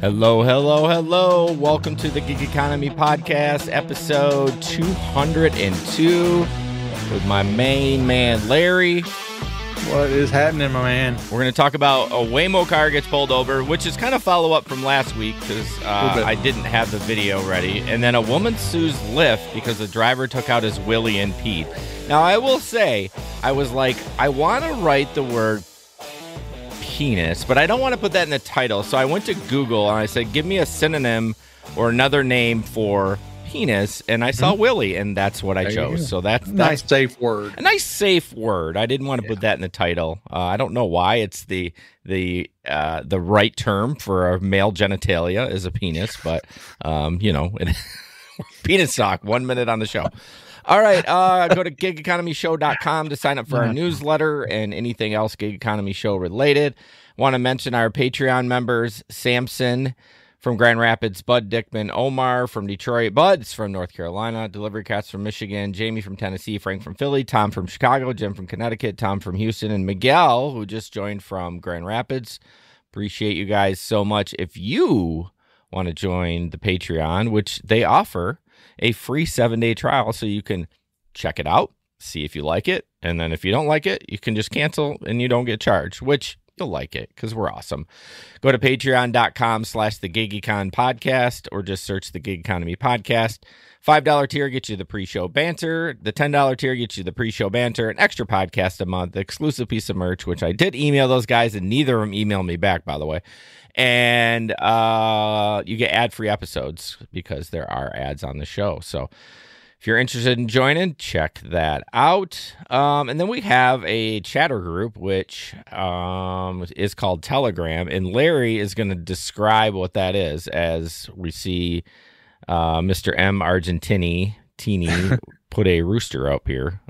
Hello, hello, hello. Welcome to the Gig Economy Podcast, episode 202 with my main man, Larry. What is happening, my man? We're going to talk about a Waymo car gets pulled over, which is kind of follow-up from last week because I didn't have the video ready. And then a woman sues Lyft because the driver took out his willy and peed. Now, I will say, I was like, I want to write the word penis, but I don't want to put that in the title. So I went to Google and I said, give me a synonym or another name for penis, and I saw willy, and that's what I chose. So that's nice, safe word. A nice safe word. I didn't want to put that in the title. I don't know why. It's the right term for a male genitalia is a penis, but penis talk. 1 minute on the show. All right, go to gigeconomyshow.com to sign up for our newsletter and anything else Gig Economy Show related. Want to mention our Patreon members, Samson from Grand Rapids, Bud Dickman, Omar from Detroit, Bud's from North Carolina, Delivery Cats from Michigan, Jamie from Tennessee, Frank from Philly, Tom from Chicago, Jim from Connecticut, Tom from Houston, and Miguel, who just joined from Grand Rapids. Appreciate you guys so much. If you want to join the Patreon, which they offer a free 7-day trial so you can check it out, see if you like it, and then if you don't like it, you can just cancel and you don't get charged, which you'll like it because we're awesome. Go to patreon.com/the Gig Econ Podcast or just search the Gig Economy Podcast. $5 tier gets you the pre-show banter. The $10 tier gets you the pre-show banter, an extra podcast a month, exclusive piece of merch, which I did email those guys, and neither of them emailed me back, by the way. And you get ad-free episodes because there are ads on the show. So if you're interested in joining, check that out. And then we have a chatter group, which is called Telegram. And Larry is going to describe what that is as we see Mr. M. Argentini put a rooster up here.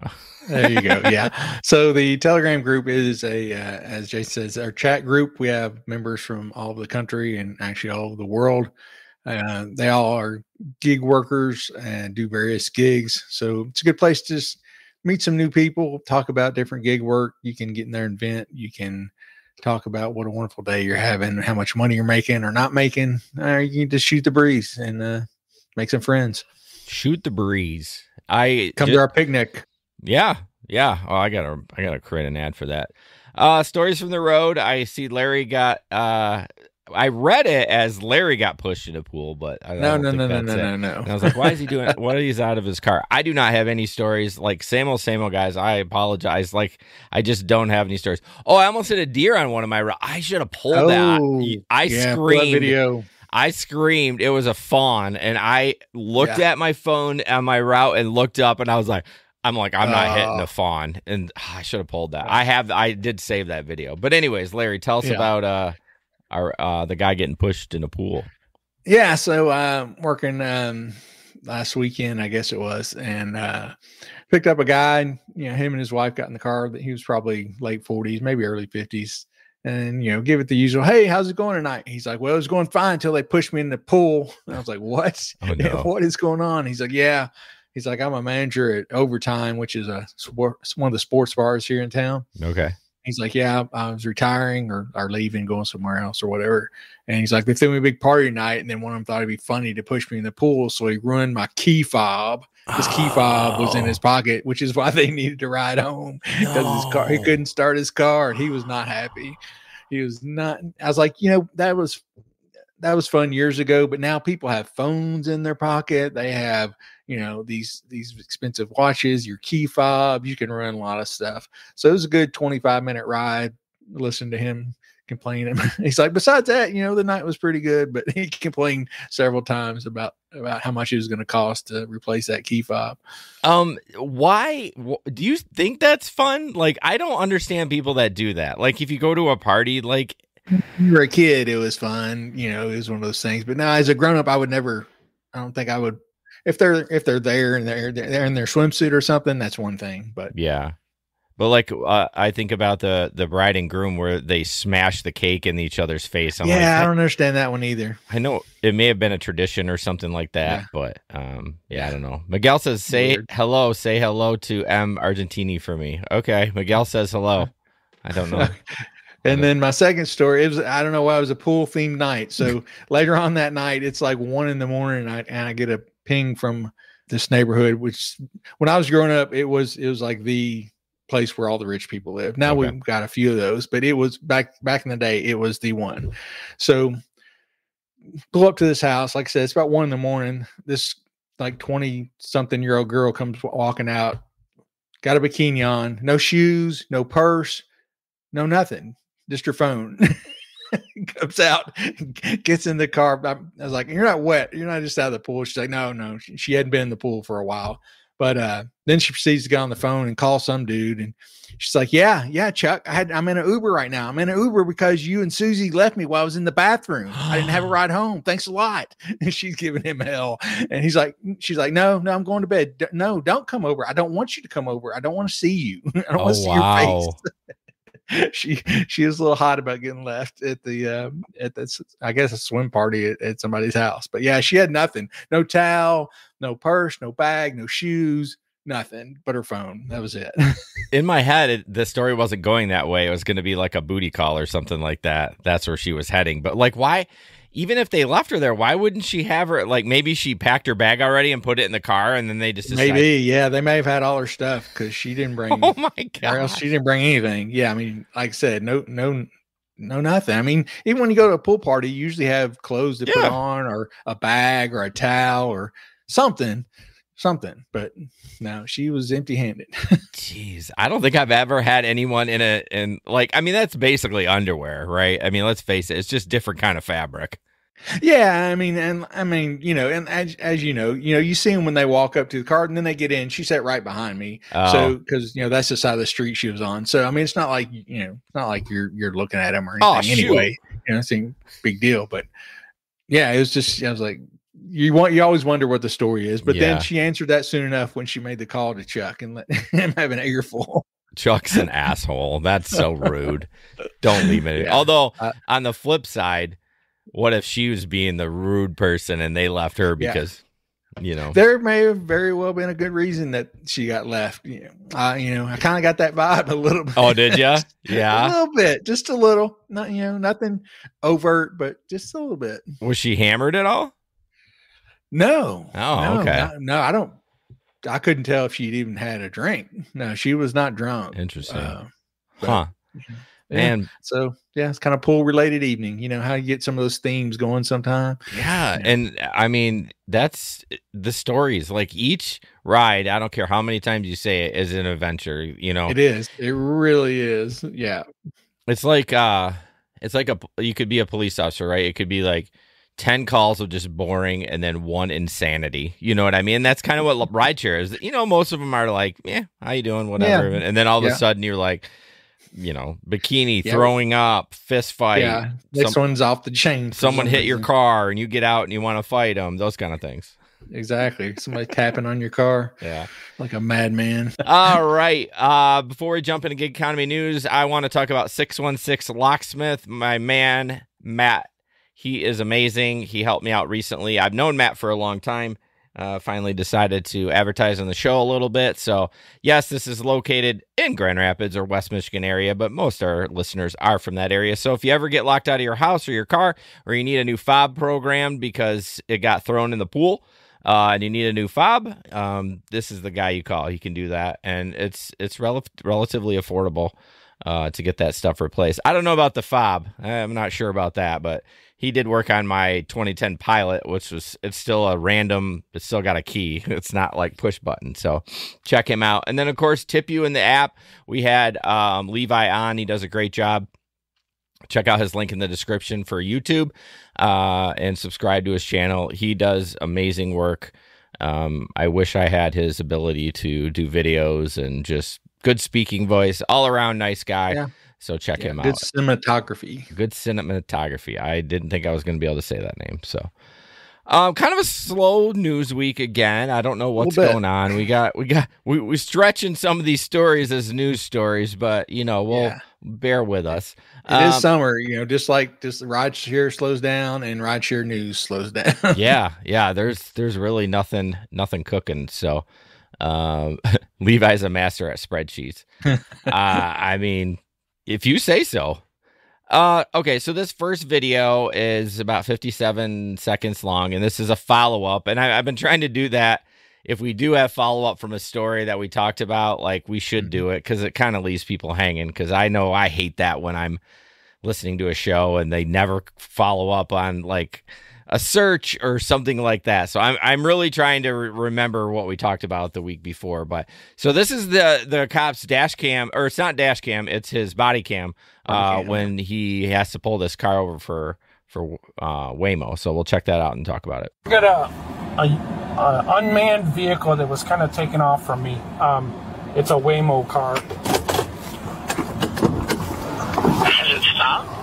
There you go. Yeah. So the Telegram group is as Jason says, our chat group. We have members from all over the country and actually all over the world. They all are gig workers and do various gigs. So it's a good place to just meet some new people, talk about different gig work. You can get in there and vent. You can talk about what a wonderful day you're having, how much money you're making or not making. You can just shoot the breeze and make some friends. Shoot the breeze. Come to our picnic. Yeah. Oh, I gotta create an ad for that. Stories from the road. I see Larry got. I read it as Larry got pushed in a pool, but I don't think that's it. No. And I was like, why is he doing it? What is out of his car? I do not have any stories. Like same old guys. I apologize. Like I just don't have any stories. Oh, I almost hit a deer on one of my. I should have pulled that. I screamed. Video. I screamed. It was a fawn, and I looked at my phone on my route and looked up, and I was like, I'm not hitting a fawn, and I should have pulled that. I did save that video, but anyways, Larry, tell us about the guy getting pushed in a pool. Yeah, so working last weekend, I guess it was, and picked up a guy. Him and his wife got in the car. He was probably late 40s, maybe early 50s. And, give it the usual, hey, how's it going tonight? He's like, well, it was going fine until they pushed me in the pool. And I was like, what? Oh, no. What is going on? He's like, yeah. He's like, I'm a manager at Overtime, which is one of the sports bars here in town. Okay. He's like, yeah, I was retiring or leaving, going somewhere else or whatever. And he's like, they threw me a big party tonight. And then one of them thought it'd be funny to push me in the pool. So he ruined my key fob. His key fob was in his pocket, which is why they needed to ride home because his car, he couldn't start his car. He was not happy. He was not. I was like, that was fun years ago, but now people have phones in their pocket. They have, these expensive watches, your key fob. You can run a lot of stuff. So it was a good 25-minute ride. Listen to him complaining. He's like, besides that, the night was pretty good, but he complained several times about how much it was going to cost to replace that key fob. Why do you think that's fun? Like, I don't understand people that do that. Like, if you go to a party, like you were a kid, it was fun. It was one of those things. But now as a grown up, I don't think I would. If they're there and they're in their swimsuit or something, that's one thing. But yeah. But like, I think about the bride and groom where they smash the cake in each other's face. I don't understand that one either. I know it may have been a tradition or something like that, but I don't know. Miguel says, say hello to M. Argentini for me. Okay. Miguel says hello. I don't know. And then my second story, it was, I don't know why, it was a pool themed night. So later on that night, it's like 1 a.m. and I get a ping from this neighborhood, which when I was growing up, it was like the place where all the rich people live. Now we've got a few of those, but it was back in the day, it was the one. So pull up to this house. Like I said, it's about 1 a.m. This like 20-something-year-old girl comes walking out, got a bikini on, no shoes, no purse, no nothing, just her phone. Comes out, gets in the car. I was like, "You're not wet. You're not just out of the pool." She's like, "No." She hadn't been in the pool for a while, but then she proceeds to get on the phone and call some dude, and she's like, "Yeah, Chuck. I'm in an Uber right now. I'm in an Uber because you and Susie left me while I was in the bathroom. I didn't have a ride home. Thanks a lot." And she's giving him hell, and she's like, "No, I'm going to bed. No, don't come over. I don't want you to come over. I don't want to see you. I don't want to see your face." She was a little hot about getting left at the I guess a swim party at somebody's house. But yeah, she had nothing, no towel, no purse, no bag, no shoes, nothing but her phone. That was it. In my head, the story wasn't going that way. It was going to be like a booty call or something like that. That's where she was heading. But like, why? Even if they left her there, why wouldn't she have her? Like, maybe she packed her bag already and put it in the car, and then they just decided. Maybe, yeah, they may have had all her stuff because she didn't bring. Oh my god! Or else she didn't bring anything. Yeah, I mean, like I said, no, nothing. I mean, even when you go to a pool party, you usually have clothes to put on, or a bag, or a towel, or something. But no, she was empty-handed. Jeez, I don't think I've ever had anyone in like, I mean, that's basically underwear, right? I mean, let's face it, it's just different kind of fabric. Yeah, I mean, you know, and as you know, you see them when they walk up to the car and then they get in. She sat right behind me, so because that's the side of the street she was on. So I mean, it's not like you're looking at them or anything. Anyway, it's a big deal. But yeah, it was just, I was like, you always wonder what the story is. But then she answered that soon enough when she made the call to Chuck and let him have an earful. Chuck's an asshole. That's so rude. Don't leave it. Yeah. Although on the flip side, what if she was being the rude person and they left her because, there may have very well been a good reason that she got left. I kind of got that vibe a little bit. Oh, did you? Yeah. A little bit, just a little, not, nothing overt, but just a little bit. Was she hammered at all? No. Oh, okay. No, I couldn't tell if she'd even had a drink. No, she was not drunk. Interesting. Huh. And so, it's kind of pool related evening. You know how you get some of those themes going sometime. Yeah. And I mean, that's the stories. Like each ride, I don't care how many times you say it, is an adventure, It is. It really is. Yeah. It's like you could be a police officer, right? It could be like 10 calls of just boring and then one insanity. You know what I mean? That's kind of what rideshare is. Most of them are like, how you doing? Whatever. Yeah. And then all of a sudden you're like, bikini, throwing up, fist fight. Yeah. Next one's off the chain. Someone hit your car and you get out and you want to fight them. Those kind of things. Exactly. Somebody tapping on your car. Yeah. Like a madman. All right. Before we jump into gig economy news, I want to talk about 616 Locksmith. My man, Matt. He is amazing. He helped me out recently. I've known Matt for a long time. Finally decided to advertise on the show a little bit. So, yes, this is located in Grand Rapids or West Michigan area, but most of our listeners are from that area. So if you ever get locked out of your house or your car, or you need a new fob programmed because it got thrown in the pool, and you need a new fob, this is the guy you call. He can do that, and it's relatively affordable to get that stuff replaced. I don't know about the fob. I'm not sure about that, but he did work on my 2010 Pilot, it's still it's still got a key. It's not like push button. So check him out. And then, of course, tip you in the app. We had Levi on. He does a great job. Check out his link in the description for YouTube and subscribe to his channel. He does amazing work. I wish I had his ability to do videos and just good speaking voice, all around nice guy. Yeah. So check him out. Good cinematography. Good cinematography. I didn't think I was going to be able to say that name. So, kind of a slow news week again. I don't know what's going on. We're stretching some of these stories as news stories, but we'll bear with us. It is summer, just rideshare slows down and rideshare news slows down. yeah. There's really nothing cooking. So, Levi's a master at spreadsheets. I mean, if you say so. Okay, so this first video is about 57 seconds long, and this is a follow-up, and I've been trying to do that. If we do have follow-up from a story that we talked about, like, we should do it, because it kind of leaves people hanging, because I know I hate that when I'm listening to a show and they never follow up on, like, a search or something like that. So I'm really trying to remember what we talked about the week before. But so this is the cop's dash cam, or it's not dash cam, it's his body cam, when he has to pull this car over for Waymo. So we'll check that out and talk about it. We got a unmanned vehicle that was kind of taken off from me. It's a Waymo car. Has it stopped?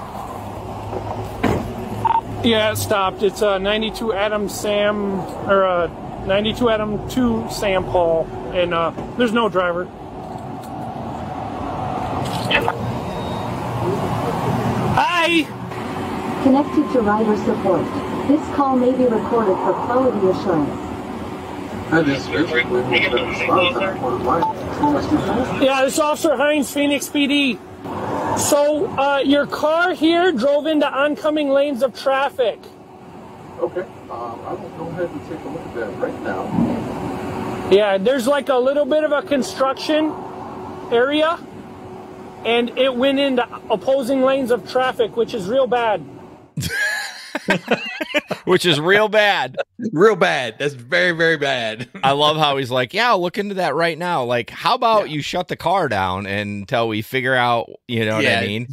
Yeah, it stopped. It's a 92 Adam Sam, or a 92 Adam 2 Sam Paul, and there's no driver. Hi! Connected to rider support. This call may be recorded for quality assurance. Yeah, this is Officer Hines, Phoenix PD. So, your car here drove into oncoming lanes of traffic. Okay, I will go ahead and take a look at that right now. Yeah, there's like a little bit of a construction area, and it went into opposing lanes of traffic, which is real bad. Which is real bad. Real bad. That's very, very bad. I love how he's like, yeah, I'll look into that right now. Like, how about you shut the car down until we figure out, you know what I mean?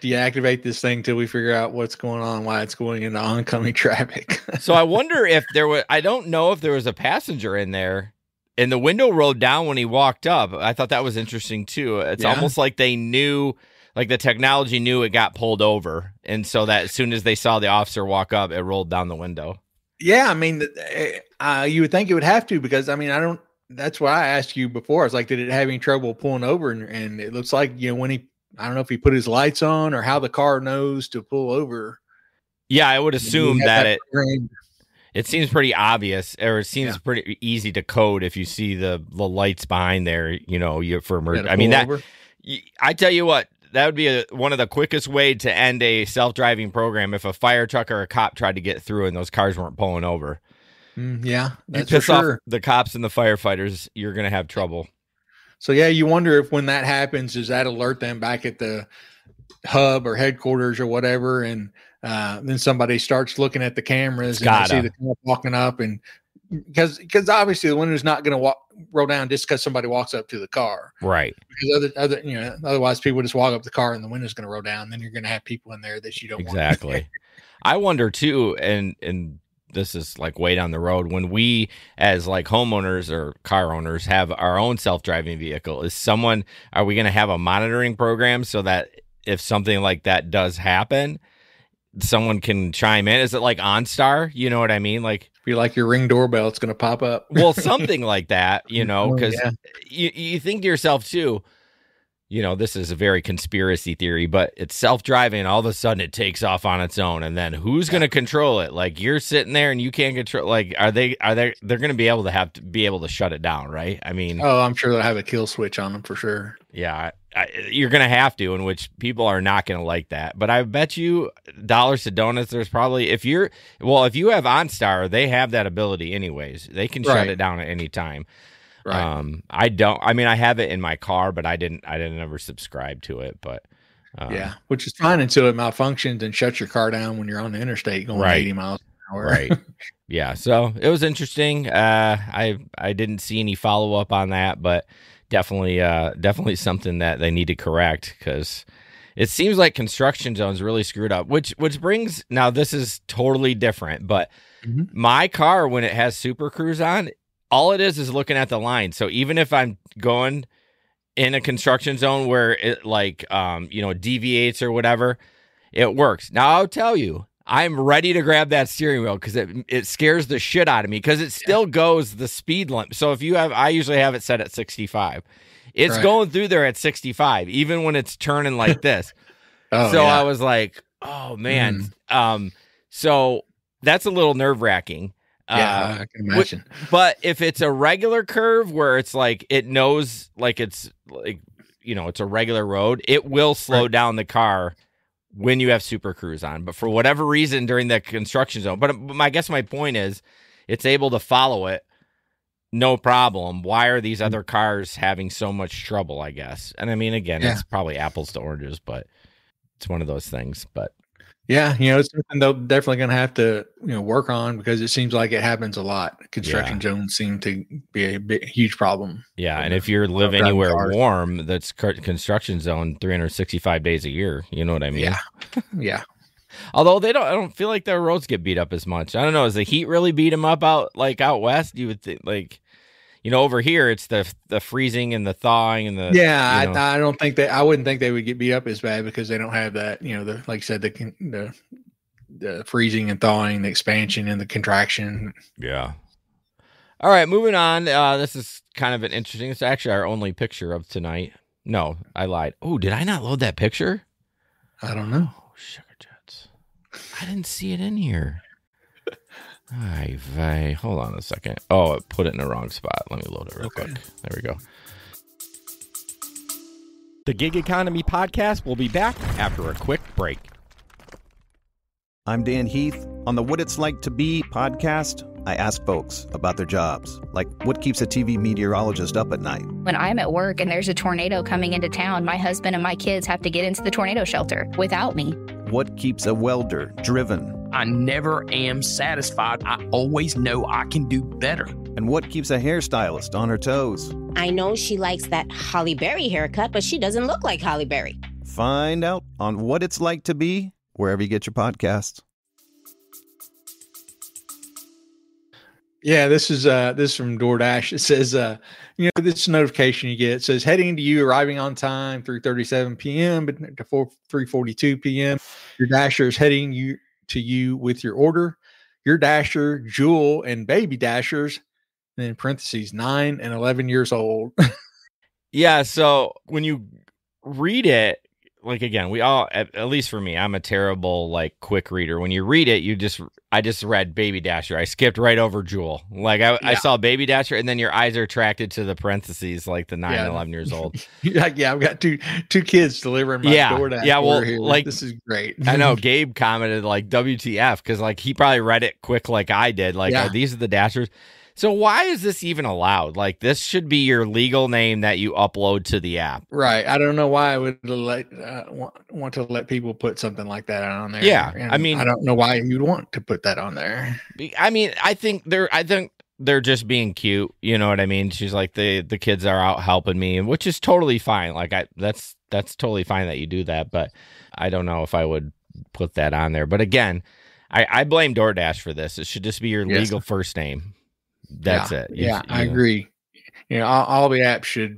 Deactivate this thing till we figure out what's going on, why it's going into oncoming traffic. So I wonder if there was, I don't know if there was a passenger in there and the window rolled down when he walked up. I thought that was interesting too. It's almost like they knew, like the technology knew it got pulled over. And so that as soon as they saw the officer walk up, it rolled down the window. Yeah, I mean, you would think it would have to, because I mean, that's why I asked you before. It's like, did it have any trouble pulling over? And it looks like, you know, when I don't know if he put his lights on or how the car knows to pull over. Yeah, I would assume that it seems pretty obvious, or it seems pretty easy to code if you see the lights behind there, you know, I mean, I tell you what, that would be one of the quickest way to end a self-driving program if a fire truck or a cop tried to get through and those cars weren't pulling over. Yeah, that's you piss for sure. off the cops and the firefighters, you're going to have trouble. So, yeah, you wonder if when that happens, does that alert them back at the hub or headquarters or whatever? And then somebody starts looking at the cameras and they see the car walking up, and because obviously the window's not going to roll down just because somebody walks up to the car, right? Because otherwise people just walk up the car and the window's going to roll down. Then you're going to have people in there that you don't exactly. want. I wonder too, and this is like way down the road, when we as like homeowners or car owners have our own self-driving vehicle, are we going to have a monitoring program so that if something like that does happen, someone can chime in? Is it like OnStar? You know what I mean? Like, be like your Ring doorbell, it's going to pop up. Well, something like that, you know, because you think to yourself too, you know, this is a very conspiracy theory, but it's self-driving and all of a sudden it takes off on its own. And then who's going to control it? Like, you're sitting there and you can't control, like, they're going to be able to shut it down, right? I mean, I'm sure they'll have a kill switch on them for sure. Yeah. You're going to have to, in which people are not going to like that. But I bet you dollars to donuts, there's probably, if you have OnStar, they have that ability anyways. They can shut it down at any time. Right. I have it in my car, but I didn't ever subscribe to it, but which is fine until it malfunctions and shuts your car down when you're on the interstate going 80 miles an hour. Right. Yeah. So it was interesting. I didn't see any follow up on that, but definitely something that they need to correct, because it seems like construction zones really screwed up, which brings, now this is totally different, but my car, when it has Super Cruise on, all it is looking at the line. So even if I'm going in a construction zone where it deviates or whatever, it works. Now I'll tell you, I'm ready to grab that steering wheel because it scares the shit out of me, because it still goes the speed limit. So I usually have it set at 65. It's going through there at 65, even when it's turning like this. I was like, oh man. So that's a little nerve wracking. I can imagine. But if it's a regular curve where it's like, it knows, like, it's like, you know, it's a regular road, it will slow down the car when you have Super Cruise on. But for whatever reason during the construction zone, but I guess my point is it's able to follow it. No problem. Why are these other cars having so much trouble, I guess? And I mean, again, it's probably apples to oranges, but it's one of those things. But yeah, it's something they're definitely going to have to, work on, because it seems like it happens a lot. Construction zones seem to be a huge problem. Yeah, and if you live anywhere warm, that's construction zone 365 days a year. You know what I mean? Yeah, yeah. Although I don't feel like their roads get beat up as much. I don't know. Does the heat really beat them up out west? You would think, over here it's the freezing and the thawing and the I don't think I wouldn't think they would get beat up as bad, because they don't have that, like I said, the freezing and thawing, the expansion and the contraction. Yeah. All right, moving on. This is kind of an interesting. It's actually our only picture of tonight. No, I lied. Oh, did I not load that picture? I don't know. Oh, sugar jets. I didn't see it in here. Hold on a second. Oh, it put it in the wrong spot. Let me load it real quick. There we go. The Gig Economy Podcast will be back after a quick break. I'm Dan Heath. On the What It's Like to Be podcast, I ask folks about their jobs, like what keeps a TV meteorologist up at night. When I'm at work and there's a tornado coming into town, my husband and my kids have to get into the tornado shelter without me. What keeps a welder driven? I never am satisfied. I always know I can do better. And what keeps a hairstylist on her toes? I know she likes that Halle Berry haircut, but she doesn't look like Halle Berry. Find out on What It's Like to Be, wherever you get your podcasts. Yeah, this is from DoorDash. It says, this notification you get, it says heading to you, arriving on time, 3:37 p.m. but to 3:42 p.m. Your Dasher is heading to you with your order. Your Dasher, Jewel, and baby Dashers, and in parentheses, 9 and 11 years old. Yeah, so when you read it, again, we all, at least for me, I'm a terrible quick reader. When you read it, I just read Baby Dasher. I skipped right over Jewel. I saw Baby Dasher, and then your eyes are attracted to the parentheses, the 9 and 11 years old. I've got two kids delivering my DoorDash. Yeah, well, here. This is great. I know Gabe commented WTF, because he probably read it quick like I did. Oh, these are the Dashers. So why is this even allowed? This should be your legal name that you upload to the app. Right. I don't know why I would want to let people put something like that on there. Yeah. And I don't know why you'd want to put that on there. I think they're just being cute. You know what I mean? She's like, the kids are out helping me, which is totally fine. That's totally fine that you do that. But I don't know if I would put that on there. But again, I blame DoorDash for this. It should just be your legal first name. That's it. I agree. All the apps should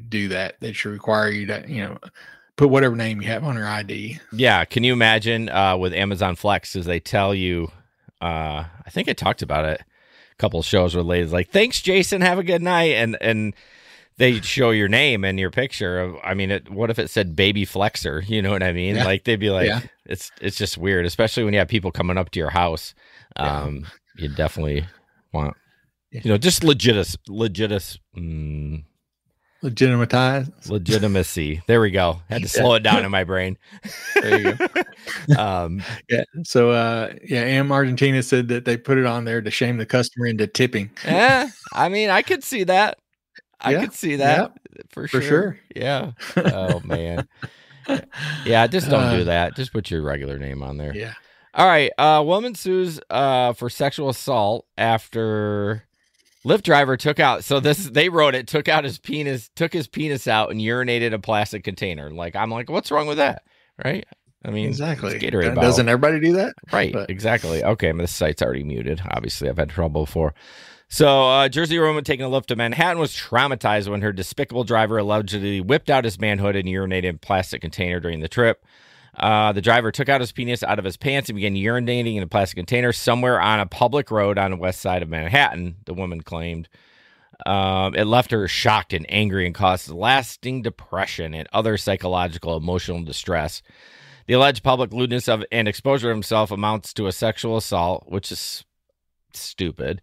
do that. They should require you to, put whatever name you have on your ID. Yeah. Can you imagine with Amazon Flex, as they tell you, I think I talked about it a couple of shows related, thanks, Jason, have a good night. And they show your name and your picture of, what if it said Baby Flexer? You know what I mean? Yeah. They'd be it's just weird, especially when you have people coming up to your house. You definitely want, just legitimacy. There we go. Had to slow it down in my brain. There you go. So, Am Argentina said that they put it on there to shame the customer into tipping. I could see that. I could see that for sure. Yeah. Oh man. Yeah. Just don't do that. Just put your regular name on there. Yeah. All right. Woman sues for sexual assault after Lyft driver took out. So they wrote it. Took his penis out and urinated a plastic container. I'm like, what's wrong with that? Right? Exactly. Gatorade Doesn't everybody do that? Right. But. Exactly. Okay. This site's already muted. Obviously, I've had trouble before. So, Jersey woman taking a Lyft to Manhattan was traumatized when her despicable driver allegedly whipped out his manhood and urinated in a plastic container during the trip. The driver took out his penis out of his pants and began urinating in a plastic container somewhere on a public road on the west side of Manhattan, the woman claimed. It left her shocked and angry and caused lasting depression and other psychological emotional distress. The alleged public lewdness of and exposure of himself amounts to a sexual assault, which is stupid.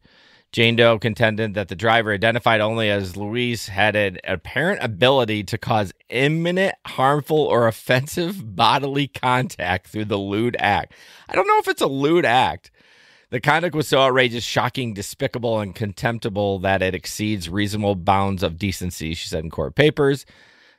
Jane Doe contended that the driver, identified only as Luis, had an apparent ability to cause imminent, harmful, or offensive bodily contact through the lewd act. I don't know if it's a lewd act. The conduct was so outrageous, shocking, despicable, and contemptible that it exceeds reasonable bounds of decency, she said in court papers.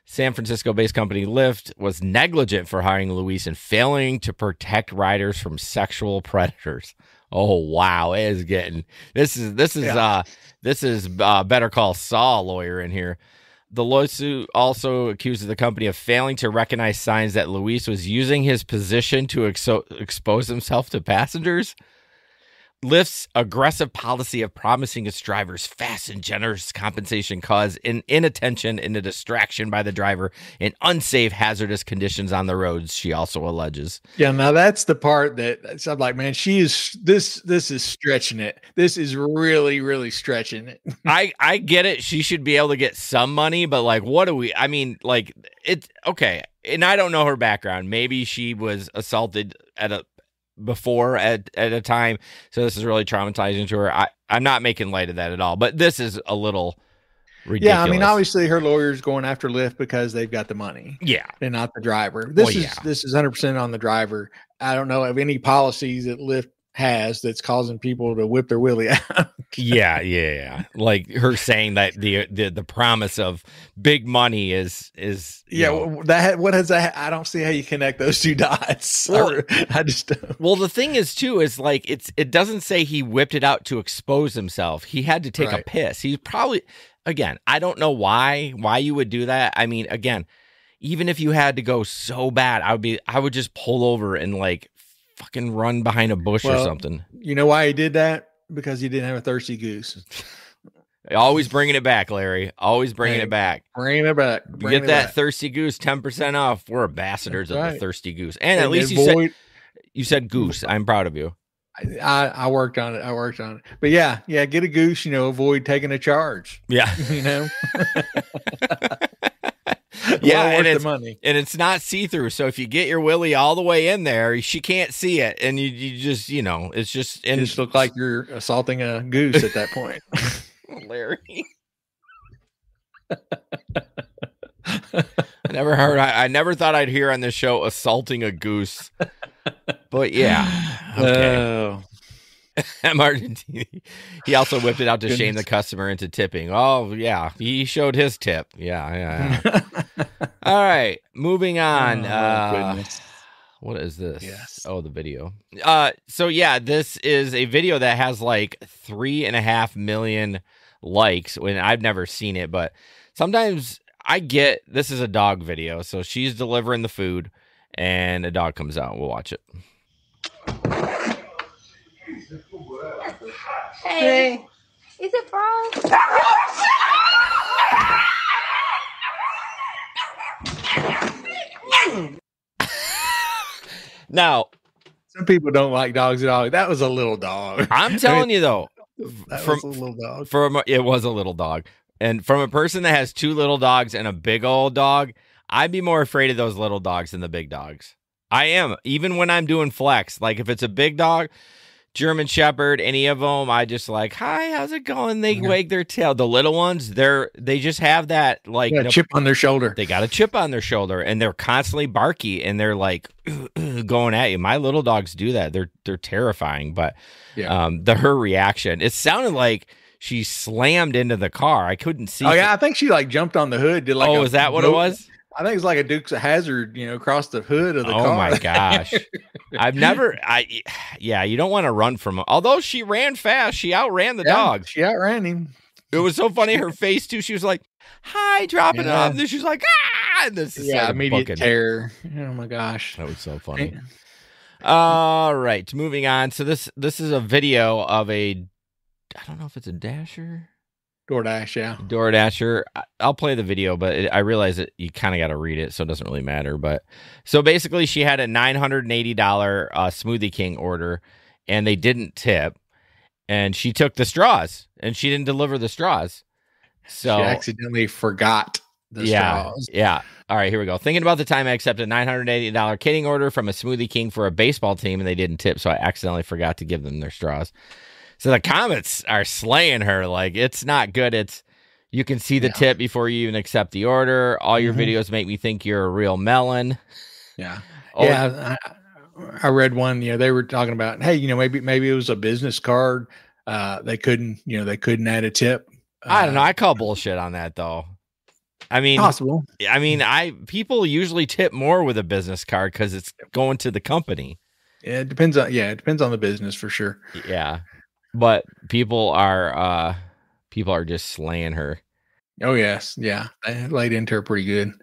San Francisco-based company Lyft was negligent for hiring Luis and failing to protect riders from sexual predators. Oh wow, it is getting this is Better Call Saul lawyer in here. The lawsuit also accuses the company of failing to recognize signs that Luis was using his position to expose himself to passengers. Lyft's aggressive policy of promising its drivers fast and generous compensation caused inattention and a distraction by the driver in unsafe, hazardous conditions on the roads, she also alleges. Yeah, now that's the part that I'm like, man, this is stretching it. This is really, really stretching it. I get it. She should be able to get some money, but like, it's okay. And I don't know her background. Maybe she was assaulted at a time, so this is really traumatizing to her. I'm not making light of that at all, but this is a little ridiculous. Yeah, I mean, obviously her lawyer's going after Lyft because they've got the money. Yeah, and not the driver. This is 100% on the driver. I don't know of any policies that Lyft has that's causing people to whip their willy out. yeah. Like her saying that the promise of big money is what has that? I don't see how you connect those two dots. Well, I just don't. Well, the thing is too is like it doesn't say he whipped it out to expose himself. He had to take a piss. He's probably, again, I don't know why you would do that. I mean, again, even if you had to go so bad, I would just pull over and like fucking run behind a bush or something. You know why he did that? Because he didn't have a thirsty goose. Always bringing it back, Larry. Always bringing it back. Bringing it back. Get that thirsty goose 10% off. We're ambassadors of the thirsty goose. And at least you said goose. I'm proud of you. I worked on it. But yeah, get a goose, avoid taking a charge. Yeah. Yeah, and it's not see-through. So if you get your willy all the way in there, she can't see it, and you just, it's just. And it just look like you're assaulting a goose at that point, Larry. I never thought I'd hear on this show assaulting a goose, but yeah. Okay. Martin, he also whipped it out to shame the customer into tipping. Oh yeah, he showed his tip. Yeah. All right, moving on. What is this? Yes. Oh, the video. So yeah, this is a video that has like 3.5 million likes. When I've never seen it, but sometimes I get this is a dog video. So she's delivering the food, and a dog comes out. We'll watch it. Hey. Is it Frost? Now, some people don't like dogs at all. That was a little dog. I'm telling you though, that was a little dog. It was a little dog. And from a person that has two little dogs and a big old dog, I'd be more afraid of those little dogs than the big dogs. I am. Even when I'm doing flex, like if it's a big dog, German Shepherd, any of them, I just like, hi, how's it going? They wag their tail. The little ones, they just have that like chip on their shoulder. They got a chip on their shoulder, and they're constantly barky, and they're like going at you. My little dogs do that. They're terrifying. But her reaction, it sounded like she slammed into the car. I couldn't see. Oh yeah, I think she like jumped on the hood. Did like is that what it was? I think it's like a Dukes of Hazzard, across the hood of the car. Oh my gosh. You don't want to run from her. Although she ran fast, she outran the dog. She outran him. It was so funny. Her face too. She was like, hi, dropping it off. And then she's like, ah. And this immediate terror. Oh my gosh. That was so funny. All right. Moving on. So this is a video of I don't know if it's a Dasher. DoorDash, yeah. DoorDasher. I'll play the video, but I realize that you kind of got to read it, so it doesn't really matter. But so basically, she had a $980 Smoothie King order, and they didn't tip, and she took the straws, and she didn't deliver the straws. So she accidentally forgot the straws. Yeah. All right, here we go. Thinking about the time I accepted a $980 catering order from a Smoothie King for a baseball team, and they didn't tip, so I accidentally forgot to give them their straws. So the comments are slaying her. Like, it's not good. It's, you can see the tip before you even accept the order. All your videos make me think you're a real melon. Yeah. I read one, they were talking about, hey, maybe it was a business card. They couldn't add a tip. I don't know. I call bullshit on that though. I mean, possible. I mean, people usually tip more with a business card because it's going to the company. Yeah, it depends on the business for sure. Yeah. But people are just slaying her. Oh yes. Yeah. They laid into her pretty good.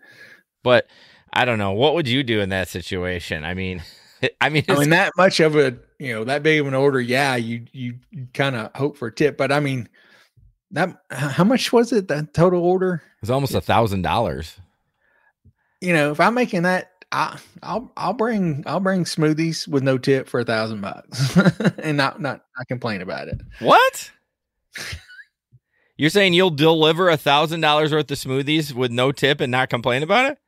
But I don't know. What would you do in that situation? I mean, that much of a, that big of an order. Yeah. You kind of hope for a tip, but I mean, how much was it? That total order? It was almost $1,000. If I'm making that, I'll bring smoothies with no tip for $1,000 and not complain about it. What? You're saying you'll deliver $1,000 worth of smoothies with no tip and not complain about it?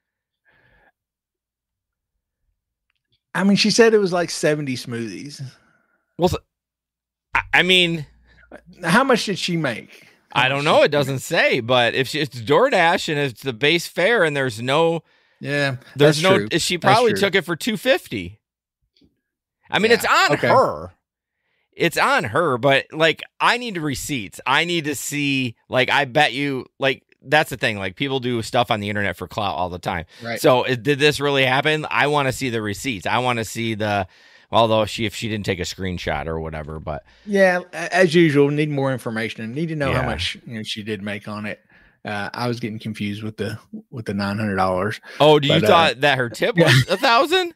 I mean, she said it was like 70 smoothies. Well, I mean, how much did she make? I don't know. It doesn't say, but if it's DoorDash and it's the base fare and there's no, true. She probably took it for $250. I mean, it's on her. It's on her, but like, I need receipts. I need to see, like, I bet you, like, that's the thing. Like, people do stuff on the internet for clout all the time. Right. So did this really happen? I want to see the receipts. I want to see although if she didn't take a screenshot or whatever, but yeah, as usual, need more information. Need to know how much she did make on it. I was getting confused with the $900. Oh, you thought that her tip was $1,000?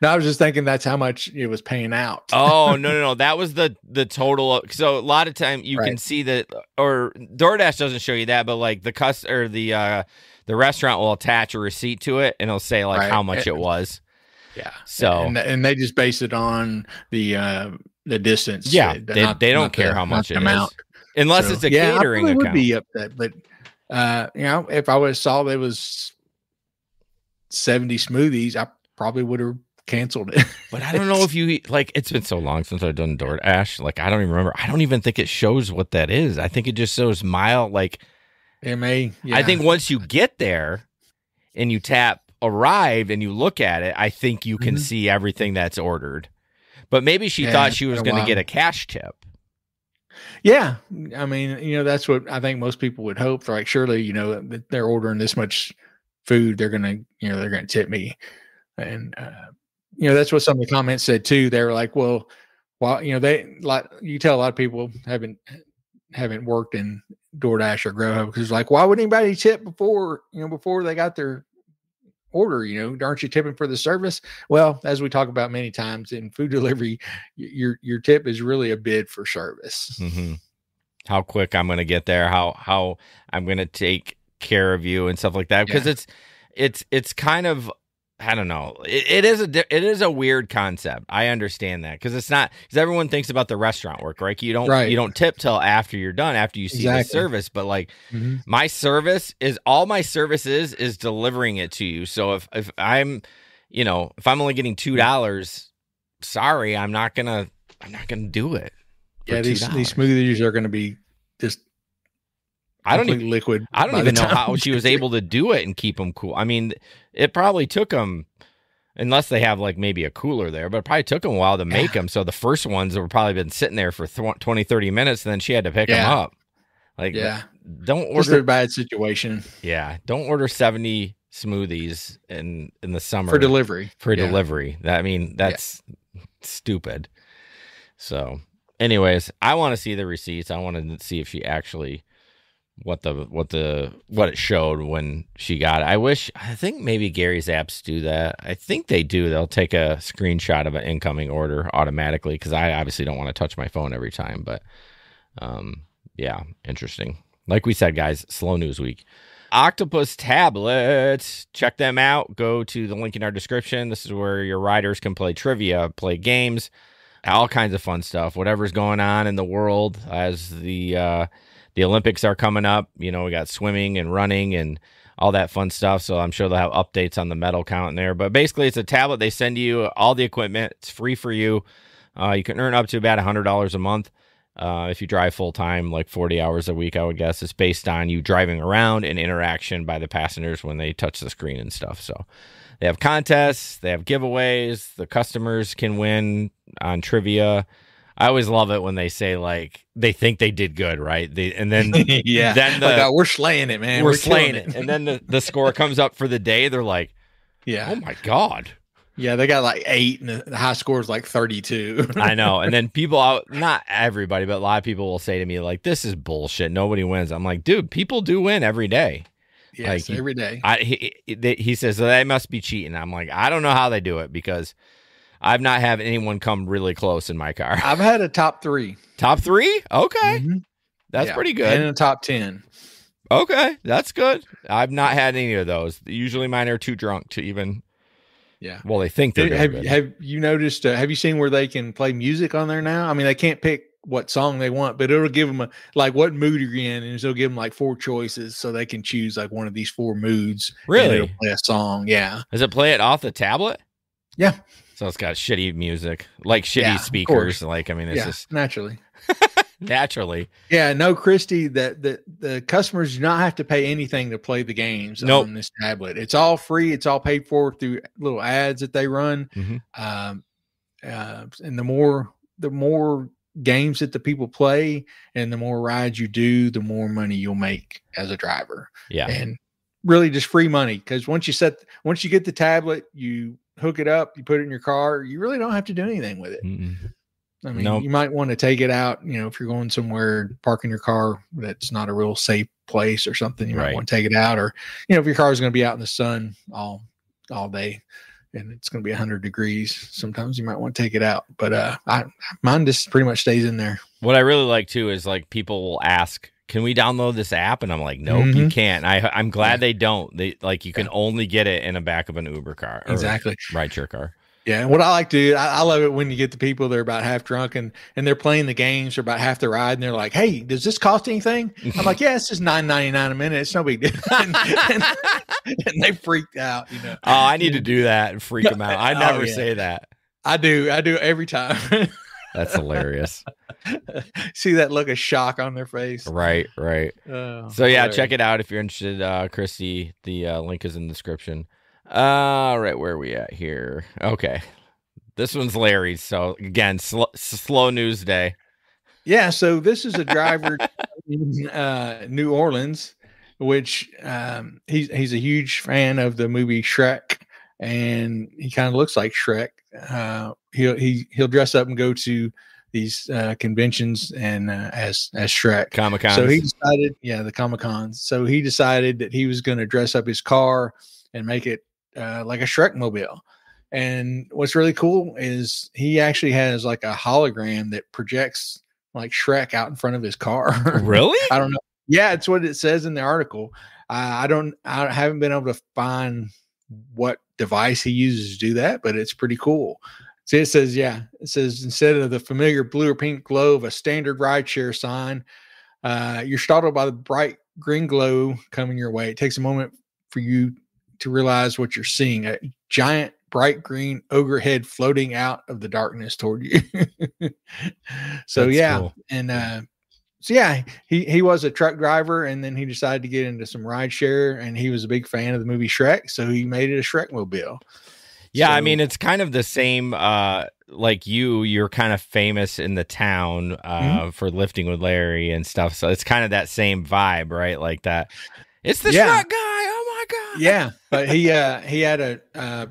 No, I was just thinking that's how much it was paying out. Oh, no. That was the total. So a lot of time you can see that, or DoorDash doesn't show you that, but like the restaurant will attach a receipt to it and it'll say like how much it was. Yeah. So and they just base it on the distance. Yeah. They don't care how much it is. Unless it's a catering account. I would be upset, but if I would have saw there was 70 smoothies, I probably would have canceled it. But I don't know if you like, it's been so long since I've done DoorDash. Like, I don't even remember. I don't even think it shows what that is. I think it just shows mile, like MA. Yeah. I think once you get there and you tap arrived and you look at it, I think you can see everything that's ordered. But maybe she thought she was going to get a cash tip. Yeah. I mean, that's what I think most people would hope. They're like, surely, they're ordering this much food. They're going to tip me. And, that's what some of the comments said too. They were like, well, you tell a lot of people haven't worked in DoorDash or Grubhub because like, why would anybody tip before they got their order? Aren't you tipping for the service? Well, as we talk about many times in food delivery, your tip is really a bid for service. Mm-hmm. How quick I'm going to get there, how I'm going to take care of you and stuff like that. Because it's kind of, I don't know. It is a weird concept. I understand that because it's not, because everyone thinks about the restaurant work, right? You don't tip till after you're done, after you see the service. But like my service is is delivering it to you. So if I'm, if I'm only getting $2, sorry, I'm not gonna do it. Yeah, these smoothies are going to be just. I don't even liquid. I don't even know how she was able to do it and keep them cool. I mean, it probably took them, unless they have like maybe a cooler there, but it probably took them a while to make them. So the first ones were probably been sitting there for 20, 30 minutes, and then she had to pick them up. Like, don't order. Just a bad situation. Yeah, don't order 70 smoothies in the summer for delivery. Delivery. That's stupid. So, anyways, I want to see the receipts. I want to see if she actually. What it showed when she got it. I think maybe Gary's apps do that. I think they do. They'll take a screenshot of an incoming order automatically because I obviously don't want to touch my phone every time. But yeah, interesting. Like we said, guys, slow news week. Octopus tablets, check them out. Go to the link in our description. This is where your riders can play trivia, play games, all kinds of fun stuff. Whatever's going on in the world as the Olympics are coming up. We got swimming and running and all that fun stuff. So I'm sure they'll have updates on the medal count in there. But basically, it's a tablet. They send you all the equipment. It's free for you. You can earn up to about $100 a month. If you drive full time, like 40 hours a week, I would guess. It's based on you driving around and interaction by the passengers when they touch the screen and stuff. So they have contests, they have giveaways, the customers can win on trivia. I always love it when they say, like, they think they did good, right? And then we're slaying it, man. We're slaying it. And then the score comes up for the day. They're like, yeah, oh my God. Yeah, they got like 8 and the high score is like 32. I know. And then people out, not everybody, but a lot of people will say to me, like, this is bullshit. Nobody wins. I'm like, dude, people do win every day. Yes, like, every day. He says, they must be cheating. I'm like, I don't know how they do it because I've not had anyone come really close in my car. I've had a top 3. Top 3? Okay. Mm-hmm. That's pretty good. And a top 10. Okay. That's good. I've not had any of those. Usually mine are too drunk to even... Yeah. Well, they think they're have you noticed? Have you seen where they can play music on there now? I mean, they can't pick what song they want, but it'll give them what mood you're in, and it'll give them like 4 choices, so they can choose like one of these 4 moods. Really? It'll play a song. Yeah. Does it play it off the tablet? Yeah. So it's got shitty music, like shitty speakers. Like, I mean, it's just naturally. Naturally. Yeah, no, Christy, that the customers do not have to pay anything to play the games on this tablet. It's all free. It's all paid for through little ads that they run. Mm-hmm. And the more games that the people play and the more rides you do, the more money you'll make as a driver. Yeah. And really just free money. Because once you get the tablet, you hook it up, you put it in your car, you really don't have to do anything with it. Mm-mm. I mean, you might want to take it out, if you're going somewhere, parking your car that's not a real safe place or something, you might want to take it out. Or, if your car is going to be out in the sun all day and it's going to be 100 degrees, sometimes you might want to take it out. But mine just pretty much stays in there. What I really like, too, is like people will ask, can we download this app? And I'm like, nope, you can't. I'm glad they don't. They you can only get it in the back of an Uber car. Or exactly. Rideshare car. Yeah, and what I like to do, I love it when you get the people that are about half drunk and they're playing the games or about half the ride, and they're like, "Hey, does this cost anything?" I'm like, "Yeah, it's just $9.99 a minute. It's no big deal." and they freaked out. Oh, I need to do that and freak them out. I never say that. I do every time. That's hilarious. See that look of shock on their face. Right. So yeah, check it out if you're interested, Christy. The link is in the description. All right, where are we at here? Okay, this one's Larry's. So again, slow news day. Yeah, so this is a driver in New Orleans, which he's a huge fan of the movie Shrek, and he kind of looks like Shrek. He'll dress up and go to these conventions and as Shrek. Comic-Con. So he decided, the Comic-Cons. So he decided that he was going to dress up his car and make it like a Shrek mobile. And what's really cool is he actually has like a hologram that projects like Shrek out in front of his car. Really? I don't know. Yeah, it's what it says in the article. I haven't been able to find what device he uses to do that, but it's pretty cool. So it says instead of the familiar blue or pink glow of a standard rideshare sign, you're startled by the bright green glow coming your way. It takes a moment for you to realize what you're seeing: a giant bright green ogre head floating out of the darkness toward you. So that's cool. And he was a truck driver, and then he decided to get into some rideshare, and he was a big fan of the movie Shrek, so he made it a Shrek mobile. Yeah, I mean, it's kind of the same. Like you're kind of famous in the town for lifting with Larry and stuff, so it's kind of that same vibe, right? Like that. It's the Shrek guy. Oh my God. Yeah, but he had a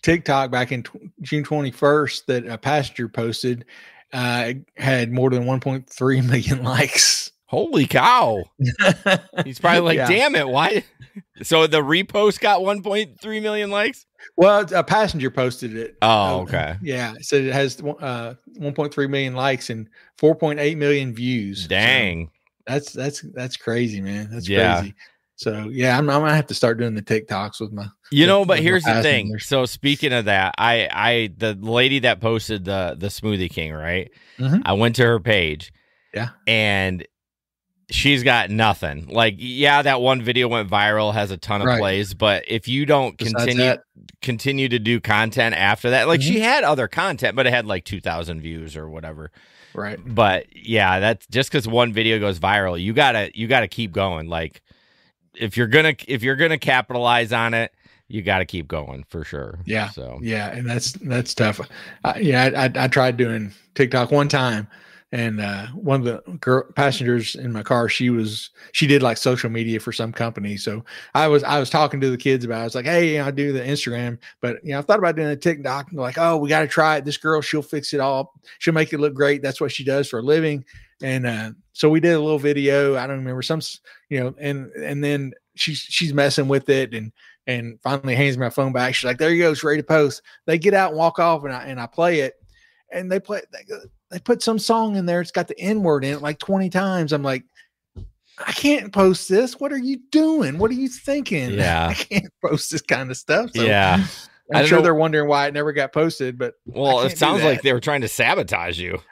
TikTok back in June 21st that a passenger posted. Had more than 1.3 million likes. Holy cow. He's probably like, damn it, why? So the repost got 1.3 million likes? Well, a passenger posted it. Oh, okay. Yeah. So it has 1.3 million likes and 4.8 million views. Dang. So that's crazy, man. That's crazy. So yeah, I'm gonna have to start doing the TikToks with my. But here's the thing. So speaking of that, the lady that posted the Smoothie King, right? Mm-hmm. I went to her page, yeah, and she's got nothing. Like, yeah, that one video went viral, has a ton of plays, but if you don't continue to do content after that, like she had other content, but it had like 2,000 views or whatever. Right. But yeah, that's just because one video goes viral, you gotta keep going. Like, if you're gonna capitalize on it, you got to keep going for sure. Yeah. So yeah, and that's tough. I tried doing TikTok one time, and one of the passengers in my car, she did like social media for some company. So I was talking to the kids about it. I was like, hey, I do the Instagram, but I thought about doing a TikTok. And like, oh, we got to try it. This girl, she'll fix it all. She'll make it look great. That's what she does for a living. And so we did a little video. I don't remember and then she's messing with it and finally hands me my phone back. She's like, there you go. It's ready to post. They get out and walk off, and I play it, and they put some song in there. It's got the N-word in it like 20 times. I'm like, I can't post this. What are you doing? What are you thinking? Yeah. I can't post this kind of stuff. So yeah. I'm sure they're wondering why it never got posted, but it sounds like they were trying to sabotage you.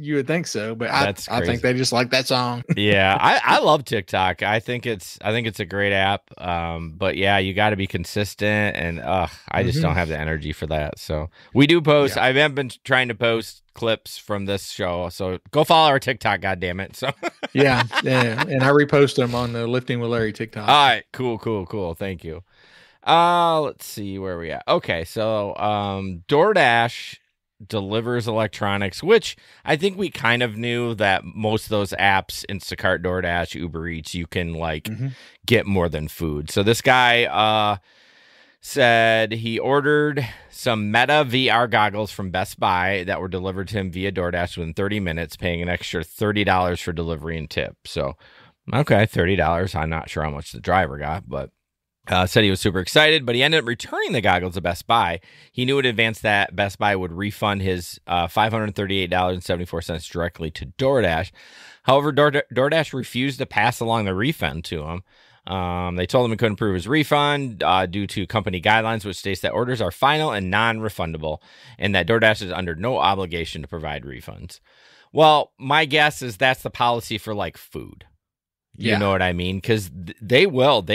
You would think so, but I think they just like that song. Yeah, I love TikTok. I think it's a great app. But yeah, you got to be consistent, and I just don't have the energy for that. So we do post. Yeah. I have been trying to post clips from this show, so go follow our TikTok. God damn it! So yeah, and I repost them on the Lifting with Larry TikTok. All right, cool. Thank you. Let's see where we at. Okay, so DoorDash delivers electronics, which I think we kind of knew that most of those apps, Instacart, DoorDash, Uber Eats, you can get more than food. So this guy said he ordered some Meta VR goggles from Best Buy that were delivered to him via DoorDash within 30 minutes, paying an extra $30 for delivery and tip. So, okay, $30. I'm not sure how much the driver got, but said he was super excited, but he ended up returning the goggles to Best Buy. He knew in advance that Best Buy would refund his $538.74 directly to DoorDash. However, DoorDash refused to pass along the refund to him. They told him he couldn't prove his refund due to company guidelines, which states that orders are final and non-refundable, and that DoorDash is under no obligation to provide refunds. Well, my guess is that's the policy for like food. You know what I mean? Because they will.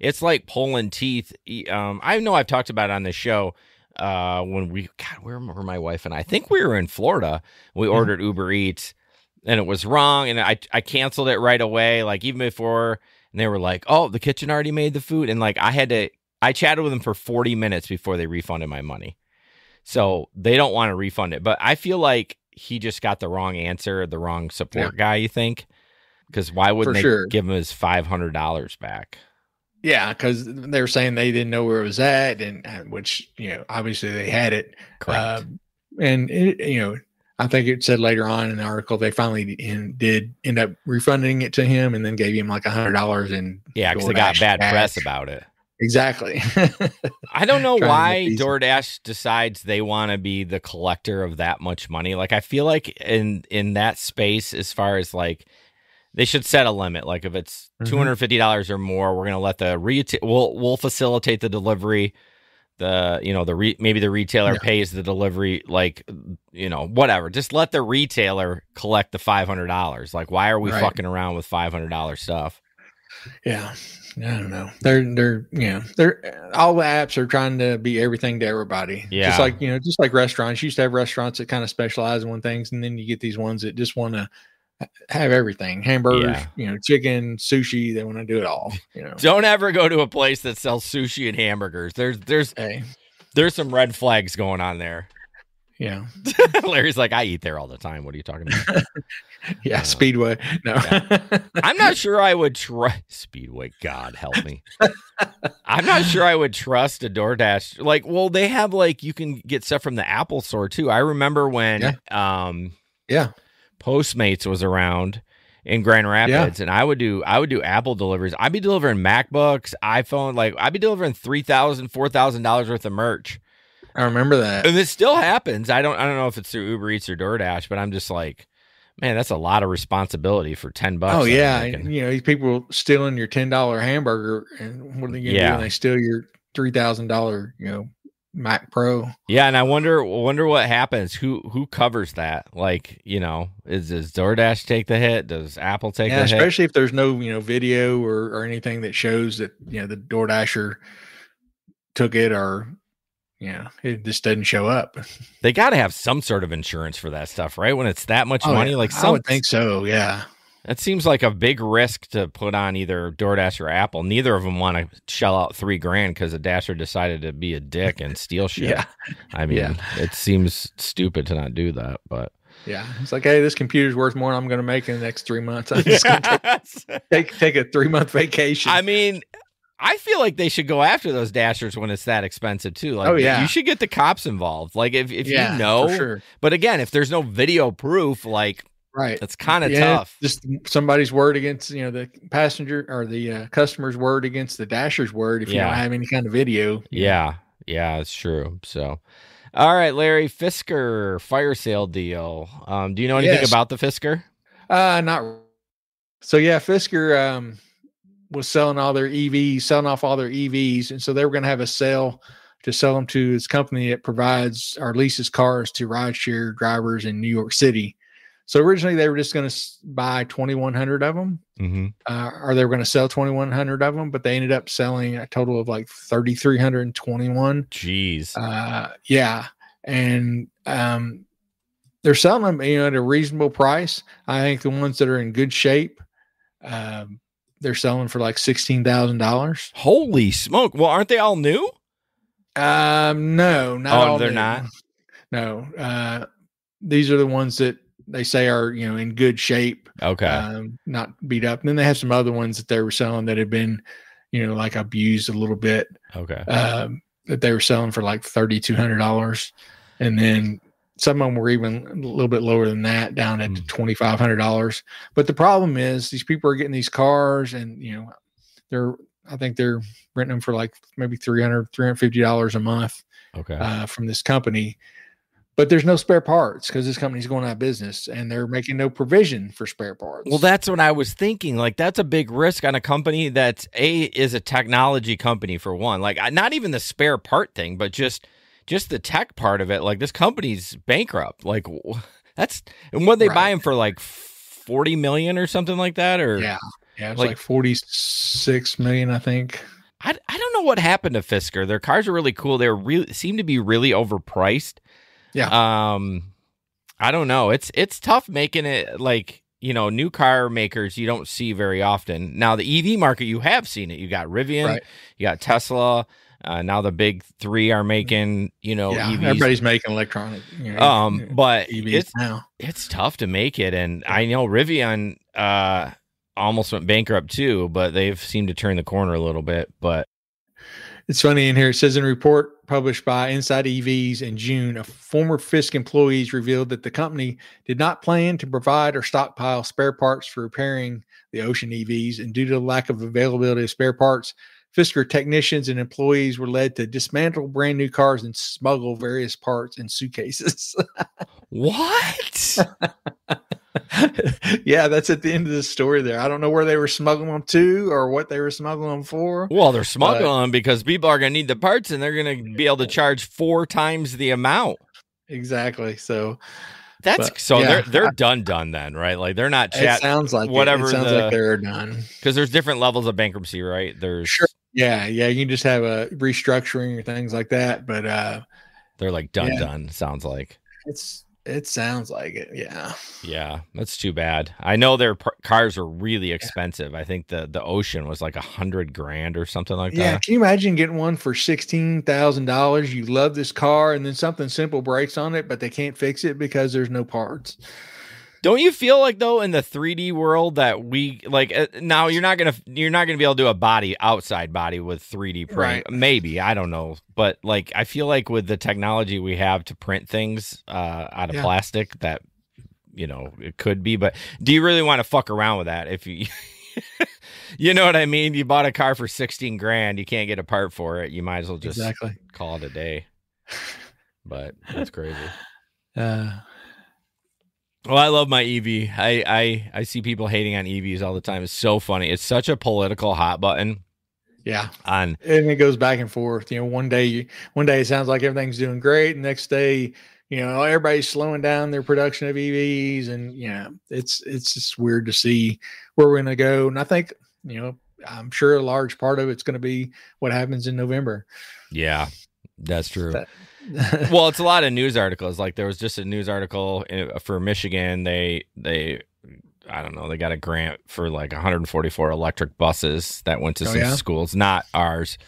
It's like pulling teeth. I know I've talked about it on the show when where were my wife and I think we were in Florida. We ordered Uber Eats and it was wrong. And I canceled it right away. Like even before, and they were like, oh, the kitchen already made the food. And like I chatted with them for 40 minutes before they refunded my money. So they don't want to refund it. But I feel like he just got the wrong answer, the wrong support guy, you think? Because why wouldn't they give him his $500 back? Yeah, because they were saying they didn't know where it was at, and which obviously they had it. Correct. And I think it said later on in the article they finally did end up refunding it to him, and then gave him like $100. And because they got bad press about it. Exactly. I don't know why DoorDash decides they want to be the collector of that much money. Like I feel like in that space, as far as like. They should set a limit. Like if it's $250 or more, we're gonna let the we'll facilitate the delivery. Maybe the retailer pays the delivery. Like whatever. Just let the retailer collect the $500. Like why are we fucking around with $500 stuff? Yeah, I don't know. They're all the apps are trying to be everything to everybody. Yeah, just like restaurants. You used to have restaurants that kind of specialize in one things, and then you get these ones that just want to have everything, hamburgers, chicken, sushi. They want to do it all. Don't ever go to a place that sells sushi and hamburgers. There's some red flags going on there. Yeah. Larry's like, I eat there all the time. What are you talking about? Speedway. No, I'm not sure I would try Speedway. God help me. I'm not sure I would trust a DoorDash. Like, well, they have you can get stuff from the Apple store too. I remember when, Postmates was around in Grand Rapids, and I would do Apple deliveries. I'd be delivering MacBooks, iPhone, I'd be delivering $3,000, $4,000 worth of merch. I remember that, and it still happens. I don't know if it's through Uber Eats or DoorDash, but I'm just like, man, that's a lot of responsibility for $10. Oh yeah, these people stealing your $10 hamburger, and what are they going to do when they steal your $3,000 Mac Pro. Yeah, and I wonder what happens. Who covers that? Like, does DoorDash take the hit? Does Apple take the hit? Especially if there's no, video or anything that shows that, the DoorDasher took it, or, it just doesn't show up. They got to have some sort of insurance for that stuff, right? When it's that much money, yeah. like I would think so. Yeah. That seems like a big risk to put on either DoorDash or Apple. Neither of them want to shell out $3,000 because a Dasher decided to be a dick and steal shit. Yeah. I mean, it seems stupid to not do that, but yeah, it's like, hey, this computer's worth more than I'm going to make in the next 3 months. I'm just going to take a 3-month vacation. I mean, I feel like they should go after those Dashers when it's that expensive too. Like, you should get the cops involved. Like, if for sure. But again, if there's no video proof, like. Right. That's kind of tough. Just somebody's word against, the passenger or the customer's word against the Dasher's word if you don't have any kind of video. Yeah. Yeah, it's true. So, all right, Larry, Fisker fire sale deal. Do you know anything about the Fisker? Not. So, Fisker was selling off all their EVs. And so they were going to have a sale to sell them to his company that provides or leases cars to rideshare drivers in New York City. So originally they were just going to buy 2,100 of them, or they were going to sell 2,100 of them, but they ended up selling a total of like 3,321. Jeez. Yeah. And they're selling them, at a reasonable price. I think the ones that are in good shape, they're selling for like $16,000. Holy smoke. Well, aren't they all new? No, not all. They're new. not? No. These are the ones that they say are, in good shape. Okay. Not beat up. And then they have some other ones that they were selling that had been, like abused a little bit. Okay. That they were selling for like $3,200. And then some of them were even a little bit lower than that, down at $2,500. But the problem is these people are getting these cars and, I think they're renting them for like maybe $300, $350 a month. Okay. From this company. But there's no spare parts because this company's going out of business and they're making no provision for spare parts. Well, that's what I was thinking. Like, that's a big risk on a company that is a technology company, for one. Like, not even the spare part thing, but just the tech part of it. Like, this company's bankrupt. Like, and what they buy them for, like 40 million or something like that? Or it's like 46 million, I think. I don't know what happened to Fisker. Their cars are really cool. They seem to be really overpriced. Yeah. I don't know. It's tough making it, like, new car makers you don't see very often. Now the EV market, you have seen it. You got Rivian, you got Tesla. Now the big three are making, EVs. Everybody's making electronic. But EVs now. It's tough to make it. And I know Rivian almost went bankrupt too, but they've seemed to turn the corner a little bit. But it's funny in here. It says in a report published by Inside EVs in June, a former Fisk employees revealed that the company did not plan to provide or stockpile spare parts for repairing the Ocean EVs. And due to the lack of availability of spare parts, Fisker technicians and employees were led to dismantle brand new cars and smuggle various parts in suitcases. What? Yeah, that's at the end of the story there. I don't know where they were smuggling them to or what they were smuggling them for. Well, they're smuggling them because people are going to need the parts and they're going to be able to charge 4 times the amount. Exactly. So they're done then, right? Like, they're not It sounds like whatever. It sounds like they're done. Because there's different levels of bankruptcy, right? There's sure. Yeah. You can just have a restructuring or things like that, but they're like done. Sounds like it sounds like it. Yeah. Yeah, that's too bad. I know their cars are really expensive. I think the Ocean was like $100,000 or something like that. Yeah. Can you imagine getting one for $16,000? You love this car, and then something simple breaks on it, but they can't fix it because there's no parts. Don't you feel like, though, in the 3D world that we like now you're not gonna be able to do a outside body with 3D print? Right. Maybe, I don't know, but like I feel like with the technology we have to print things out of plastic, that it could be. But do you really want to fuck around with that? If you you know what I mean? You bought a car for $16,000, you can't get a part for it. You might as well just call it a day. But that's crazy. Well, I love my EV. I see people hating on EVs all the time. It's so funny. It's such a political hot button. Yeah. And it goes back and forth. One day it sounds like everything's doing great. The next day, everybody's slowing down their production of EVs, and it's just weird to see where we're going to go. And I think, I'm sure a large part of it's going to be what happens in November. Yeah, that's true. Well, it's a lot of news articles. Like there was just a news article for Michigan. They I don't know, they got a grant for like 144 electric buses that went to some schools, not ours.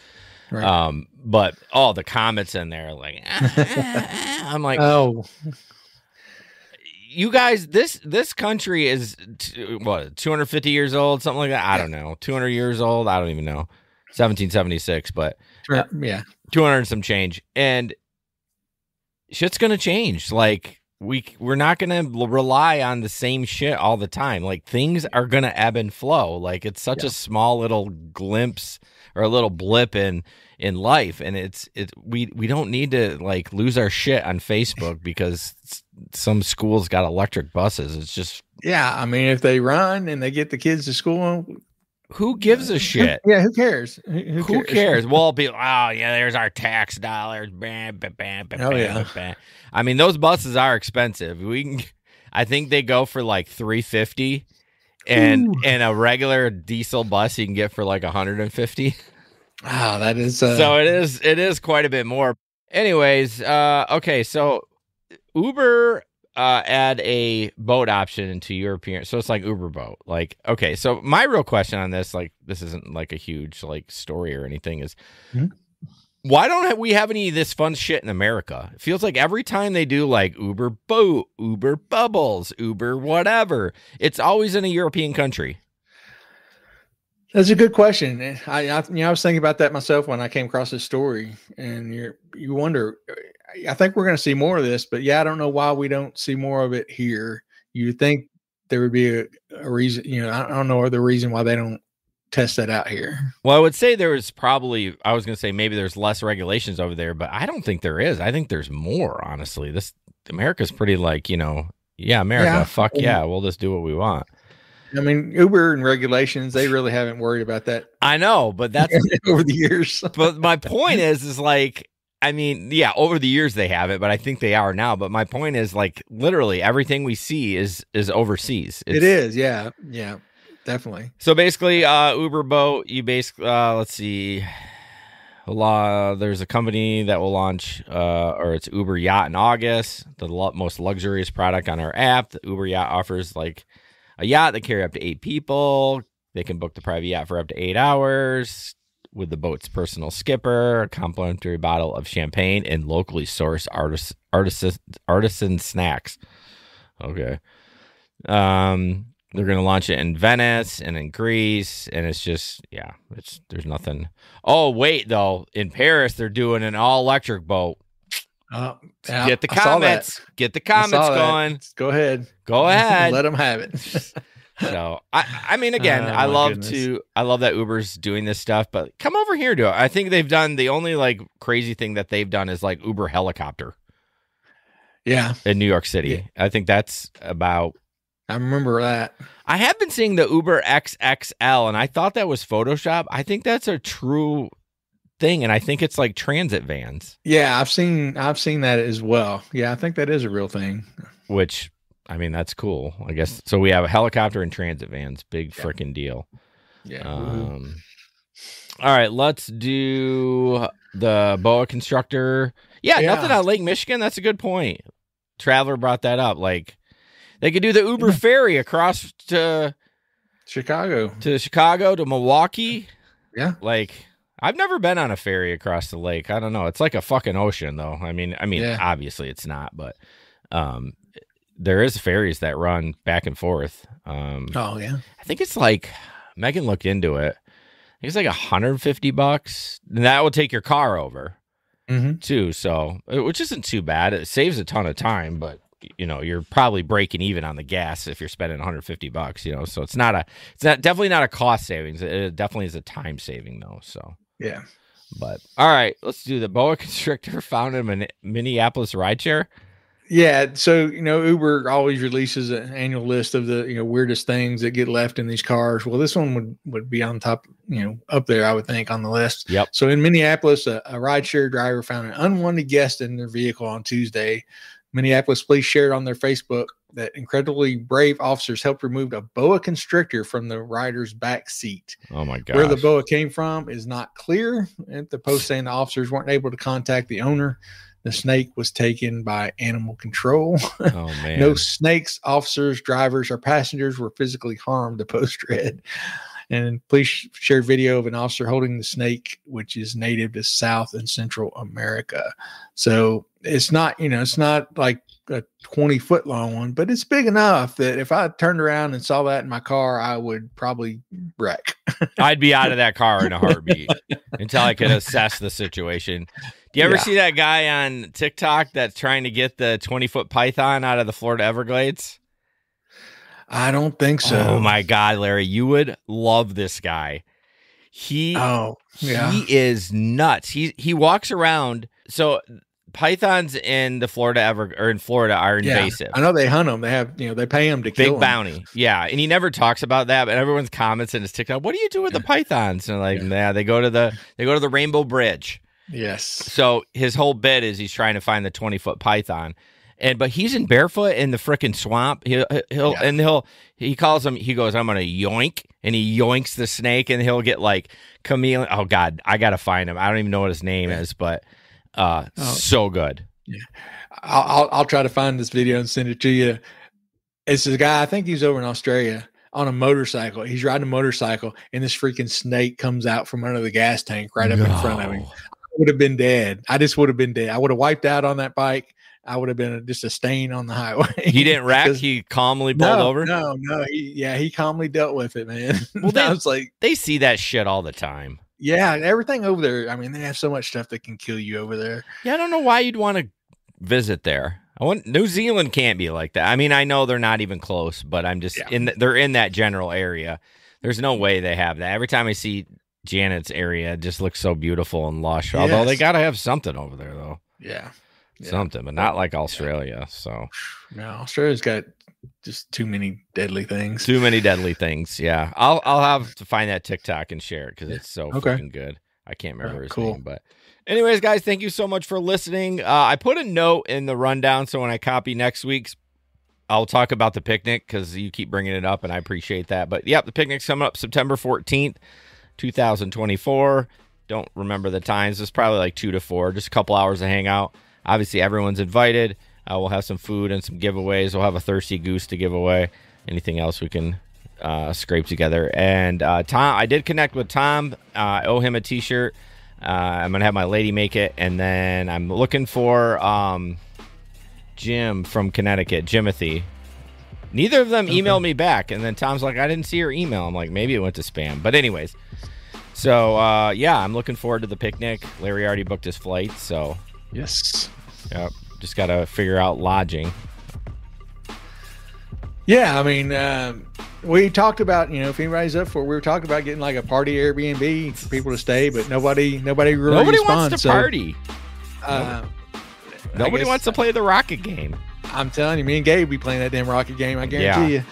Right. But all the comments in there, like, I'm like, oh, you guys, this country is 250 years old, something like that. I don't know, 200 years old. I don't even know, 1776, but 200 and some change, and shit's gonna change. Like we're not gonna rely on the same shit all the time. Like things are gonna ebb and flow. Like it's such a small little glimpse or a little blip in life, and we don't need to like lose our shit on Facebook because some schools got electric buses. It's just I mean, if they run and they get the kids to school, who gives a shit? Yeah, who cares? Who cares? We'll be, there's our tax dollars. Bam. I mean, those buses are expensive. I think they go for like $350, and a regular diesel bus you can get for like $150. Wow, that is so it is quite a bit more. Anyways, okay, so Uber add a boat option into European, so it's like Uber boat. Like, okay, so my real question on this, like, this isn't like a huge like story or anything, is why don't we have any of this fun shit in America? It feels like every time they do like Uber boat, Uber bubbles, Uber whatever, it's always in a European country. That's a good question. I was thinking about that myself when I came across this story, and you wonder. I think we're going to see more of this, but I don't know why we don't see more of it here. You think there would be a reason, I don't know the reason why they don't test that out here. Well, I would say I was going to say maybe there's less regulations over there, but I don't think there is. I think there's more, honestly. America's pretty like, America, fuck yeah, we'll just do what we want. I mean, Uber and regulations, they really haven't worried about that. I know, but that's over the years. But my point is like, I mean, over the years they have it, but I think they are now. But my point is like literally everything we see is overseas. It is. Yeah, definitely. So basically, Uber boat, you basically, let's see, there's a company that will launch, or it's Uber Yacht in August, the most luxurious product on our app. The Uber Yacht offers like a yacht that carry up to 8 people. They can book the private yacht for up to 8 hours with the boat's personal skipper, a complimentary bottle of champagne, and locally sourced artisan snacks. Okay. They're going to launch it in Venice and in Greece, and it's just, there's nothing. Oh, wait, though. In Paris, they're doing an all-electric boat. Get the comments. Get the comments going. Go ahead. Let them have it. So I mean, again, I love that Uber's doing this stuff, but come over here to it. I think they've done the only like crazy thing that they've done is like Uber helicopter. Yeah. In New York City. Yeah. I think that's about. I remember that. I have been seeing the Uber XXL, and I thought that was Photoshop. I think that's a true thing, and I think it's like transit vans. Yeah, I've seen that as well. Yeah, I think that is a real thing. Which, I mean, that's cool, I guess. So we have a helicopter and transit vans. Big freaking deal. Yeah. All right, let's do the boa constructor. Yeah, nothing on Lake Michigan. That's a good point. Traveler brought that up. Like, they could do the Uber ferry across to Chicago, to Milwaukee. Yeah. Like, I've never been on a ferry across the lake. I don't know. It's like a fucking ocean, though. I mean, obviously it's not, but there is ferries that run back and forth. Oh yeah. I think it's like Megan looked into it. I think it's like $150, and that will take your car over too. So, which isn't too bad. It saves a ton of time, but you're probably breaking even on the gas if you're spending $150. So it's definitely not a cost savings. It definitely is a time saving though. So yeah. But all right, let's do the boa constrictor found in Minneapolis rideshare. Yeah, so Uber always releases an annual list of the weirdest things that get left in these cars. Well, this one would be on top, up there, I would think, on the list. Yep. So in Minneapolis, a rideshare driver found an unwanted guest in their vehicle on Tuesday. Minneapolis police shared on their Facebook that incredibly brave officers helped remove a boa constrictor from the rider's back seat. Oh my God! Where the boa came from is not clear. At the post saying the officers weren't able to contact the owner. The snake was taken by animal control. Oh, man. No snakes, officers, drivers, or passengers were physically harmed, the post read. And police shared video of an officer holding the snake, which is native to South and Central America. So it's not, it's not like a 20-foot long one, but it's big enough that if I turned around and saw that in my car, I would probably wreck. I'd be out of that car in a heartbeat until I could assess the situation. Do you ever see that guy on TikTok that's trying to get the 20-foot python out of the Florida Everglades? I don't think so. Oh my God, Larry, you would love this guy. He is nuts. He walks around. So pythons in the Florida are invasive. I know they hunt them. They have, they pay them to kill them. Big bounty. Yeah. And he never talks about that, but everyone's comments in his TikTok, what do you do with the pythons? And they go to the Rainbow Bridge. Yes. So his whole bit is he's trying to find the 20-foot python. But he's in barefoot in the freaking swamp. He calls him. He goes, I'm gonna yoink, and he yoinks the snake, and he'll get like chameleon. Oh God, I gotta find him. I don't even know what his name is, but so good. Yeah, I'll try to find this video and send it to you. It's a guy. I think he's over in Australia on a motorcycle. He's riding a motorcycle, and this freaking snake comes out from under the gas tank right up in front of him. I would have been dead. I just would have been dead. I would have wiped out on that bike. I would have been just a stain on the highway. He didn't wreck. He calmly pulled over. No. He calmly dealt with it, man. Well, they see that shit all the time. Yeah, everything over there. I mean, they have so much stuff that can kill you over there. Yeah, I don't know why you'd want to visit there. New Zealand can't be like that. I mean, I know they're not even close, but I'm just they're in that general area. There's no way they have that. Every time I see Janet's area, it just looks so beautiful and lush. Yes. Although they got to have something over there, though. Yeah. Something, but not like Australia. So no, Australia's got just too many deadly things. Yeah, I'll have to find that TikTok and share it because it's so fucking good. I can't remember his name, but anyways, guys, thank you so much for listening. I put a note in the rundown so when I copy next week's, I'll talk about the picnic because you keep bringing it up and I appreciate that. But the picnic's coming up September 14th, 2024. Don't remember the times. It's probably like 2 to 4, just a couple hours to hang out. Obviously, everyone's invited. We'll have some food and some giveaways. We'll have a thirsty goose to give away. Anything else we can scrape together. And Tom, I did connect with Tom. I owe him a T-shirt. I'm going to have my lady make it. And then I'm looking for Jim from Connecticut, Jimothy. Neither of them emailed me back. And then Tom's like, I didn't see your email. I'm like, maybe it went to spam. But anyways. So, I'm looking forward to the picnic. Larry already booked his flight, so... Yes. Yep. Just got to figure out lodging. Yeah, I mean, we talked about, if anybody's up for it, we were talking about getting like a party Airbnb for people to stay, but nobody really wants to party. Nobody wants to play the Rocket game. I'm telling you, me and Gabe be playing that damn Rocket game. I guarantee you.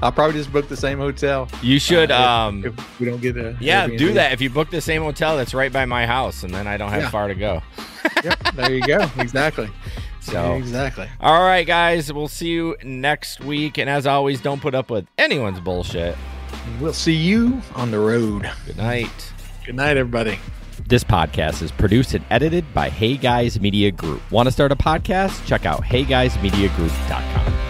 I'll probably just book the same hotel. You should. If we don't get a Airbnb. Do that. If you book the same hotel that's right by my house, and then I don't have far to go. Yep, there you go. Exactly. Exactly. All right, guys. We'll see you next week. And as always, don't put up with anyone's bullshit. We'll see you on the road. Good night. Good night, everybody. This podcast is produced and edited by Hey Guys Media Group. Want to start a podcast? Check out heyguysmediagroup.com.